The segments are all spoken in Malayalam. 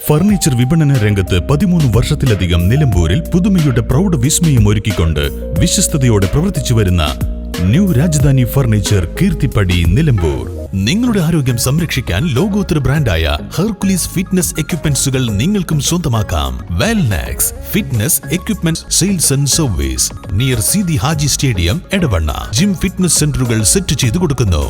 ഫർണിച്ചർ വിപണന രംഗത്ത് 13 വർഷത്തിലധികം നിലമ്പൂരിൽ പുതുമയുടെ പ്രൗഢ വിസ്മയം ഒരുക്കിക്കൊണ്ട് വിശ്വസ്തയോടെ പ്രവർത്തിച്ചു വരുന്ന ന്യൂ രാജധാനി ഫർണിച്ചർ കീർത്തിപ്പടി നിലമ്പൂർ. നിങ്ങളുടെ ആരോഗ്യം സംരക്ഷിക്കാൻ ലോകോത്തര ബ്രാൻഡായ ഹെർക്കുലീസ് ഫിറ്റ്നസ് എക്യുപ്മെന്റ്സുകൾ നിങ്ങൾക്കും സ്വന്തമാക്കാം. Wellnex fitness equipment sales and service near Seethi Haji stadium, Edavanna. Gym fitness സെന്ററുകൾ സെറ്റ് ചെയ്തു കൊടുക്കുന്നു.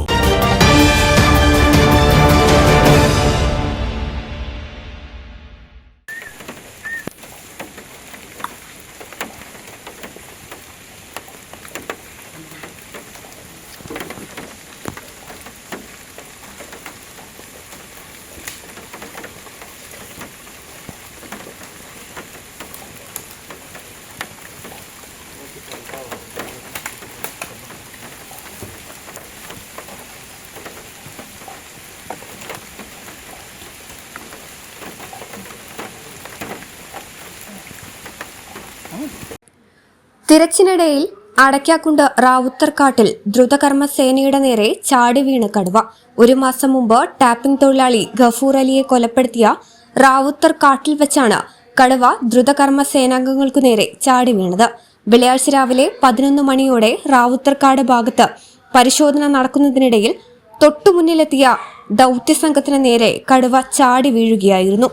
തിരച്ചിനിടയിൽ അടയ്ക്കാക്കുണ്ട് റാവുത്തർക്കാട്ടിൽ ദ്രുതകർമ്മ സേനയുടെ നേരെ ചാടി വീണ് കടുവ. 1 മാസം മുമ്പ് ടാപ്പിംഗ് തൊഴിലാളി ഗഫൂർ അലിയെ കൊലപ്പെടുത്തിയ റാവുത്തർക്കാട്ടിൽ വെച്ചാണ് കടുവ ദ്രുതകർമ്മ സേനാംഗങ്ങൾക്കു നേരെ ചാടി വീണത്. വെള്ളിയാഴ്ച രാവിലെ 11 മണിയോടെ റാവുത്തർക്കാട് ഭാഗത്ത് പരിശോധന നടക്കുന്നതിനിടയിൽ തൊട്ടുമുന്നിലെത്തിയ ദൌത്യസംഘത്തിന് നേരെ കടുവ ചാടി വീഴുകയായിരുന്നു.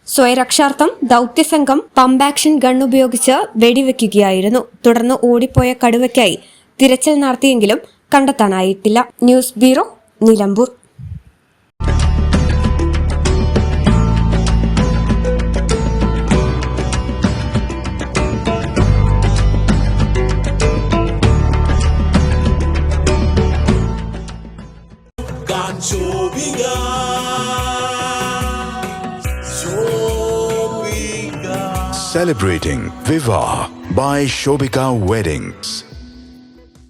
സ്വയരക്ഷാർത്ഥം ദൌത്യസംഘം പമ്പാക്ഷൻ ഗണ്ണുപയോഗിച്ച് വെടിവെക്കുകയായിരുന്നു. തുടർന്ന് ഓടിപ്പോയ കടുവയ്ക്കായി തിരച്ചിൽ നടത്തിയെങ്കിലും കണ്ടെത്താനായിട്ടില്ല. News bureau, Nilambur. Celebrating Viva by Shobika Weddings.